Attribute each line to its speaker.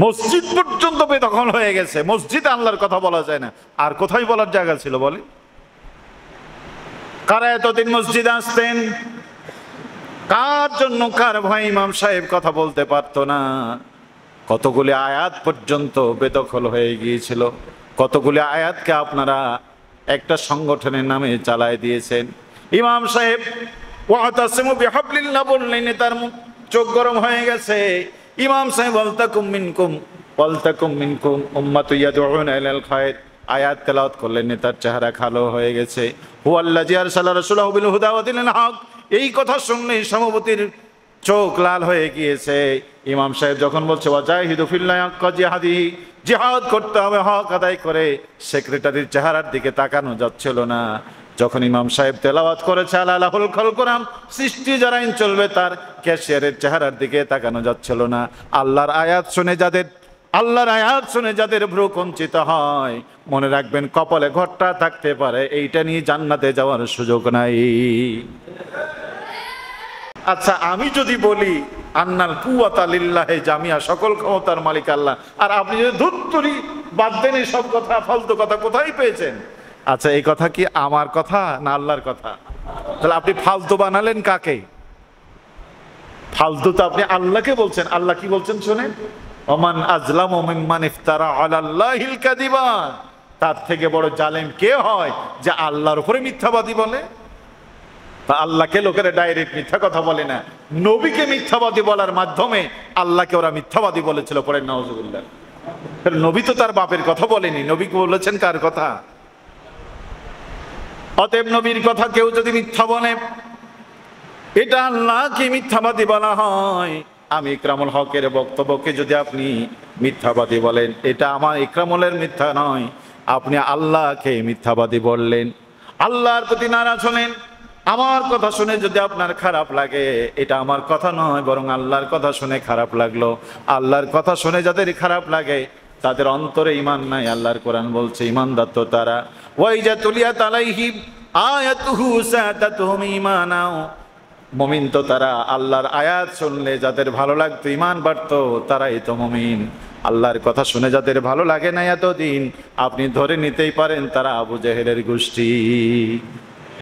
Speaker 1: মসজিদ পর্যন্ত বেদখল হয়ে গেছে, মসজিদে আল্লাহর কথা বলা যায় না, আর কোথায় বলার জায়গা ছিল বলে? কারা এতদিন মসজিদে আসতেন? কার জন্য, কার ভাই ইমাম সাহেব কথা বলতে পারতো না? কতগুলি আয়াত পর্যন্ত বেদখল হয়ে গিয়েছিল। কতগুলি আয়াতকে আপনারা একটা সংগঠনের নামে চালায় দিয়েছেন। ইমাম সাহেব ওয়াতাসিমু বিহাবলিল্লাহ বললেন, তার চোখ গরম হয়ে গেছে। ইমাম সাহেব ওয়ালতাকুম মিনকুম উম্মাতুন ইয়াদউনা ইলাল খায়র আয়াত তেলাওয়াত করলেন, তার চেহারা কালো হয়ে গেছে। হুয়াল্লাযী আরসালা রাসূলাহু বিল হুদা ওয়া দিনিল হক, এই কথা শুনলেই সভাপতির চোখ লাল হয়ে গিয়েছে। ইমাম সাহেব যখন বলছে ওয়াজাহিদু ফিল্লাহি হাক্কা জিহাদিহি, জিহাদ করতে হবে হক আদায় করে, সেক্রেটারির চেহারার দিকে তাকানো যাচ্ছিল না। যখন ইমাম সাহেব তেলাওয়াত করেছে আলাহুল খালকুরাম, সৃষ্টি যারা আইন চলবে, তার ক্যাশিয়ারের চেহারার দিকে তাকানো যাচ্ছিল না। আল্লাহর আয়াত শুনে যাদের ভ্রু কঞ্চিত হয়, মনে রাখবেন কপালে ঘরটা থাকতে পারে, এইটা নিয়ে জান্নাতে যাওয়ার সুযোগ নাই। আচ্ছা, আমি যদি বলি আন্নাল কুওয়াতা লিল্লাহি জামিয়া, সকল ক্ষমতার মালিক আল্লাহ, আর আপনি যদি ধুত্তুরি বাদ দেন এই সব কথা, ফালতু কথা কোথায় পেয়েছেন? আচ্ছা, এই কথা কি আমার কথা না আল্লাহর কথা? তাহলে আপনি ফালতু বানালেন কাকে? ফালতু তো আপনি আল্লাহকে বলছেন। আল্লাহ কি বলছেন শোনেন, ওমান আজলামু মিম্মান ইফতারা আলাল্লাহিল কাযিবা, তার থেকে বড় জালেম কে হয় যে আল্লাহর উপরে মিথ্যাবাদী বলে? আল্লাহকে লোকেরা ডাইরেক্ট মিথ্যা কথা বলে না, নবীকে মিথ্যাবাদী বলার মাধ্যমে আল্লাহকে ওরা মিথ্যাবাদী বলেছিল। পরে নাউজুবিল্লাহ। নবী তো তার বাপের কথা বলেনি, নবীকে বলেছেন কার কথা? অতএব নবীর কথা কেউ যদি মিথ্যা বলে, এটা আল্লাহকে মিথ্যাবাদী বলা হয়। আমি ইকরামুল হকের বক্তব্যকে যদি আপনি মিথ্যাবাদী বলেন, এটা আমার ইকরামুলের মিথ্যা নয়, আপনি আল্লাহকে মিথ্যাবাদী বললেন। আল্লাহর প্রতি নারাজ হলেন। আমার কথা শুনে যদি আপনার খারাপ লাগে, এটা আমার কথা নয়, বরং আল্লাহর কথা শুনে খারাপ লাগলো। আল্লাহর কথা শুনে যাদের খারাপ লাগে, তাদের অন্তরে ঈমান নাই। আল্লাহর কোরআন বলছে ঈমানদার তো তারা, ওয়াইজা তুলিয়াত আলাইহিম আয়াতুহু সাদাতুহুম ঈমানা, মুমিন তো তারা, আল্লাহর আয়াত শুনলে যাদের ভালো লাগতো, ঈমান বাড়তো, তারাই তো মুমিন। আল্লাহর কথা শুনে যাদের ভালো লাগে না এতদিন, আপনি ধরে নিতেই পারেন তারা আবু জেহেলের গোষ্ঠী।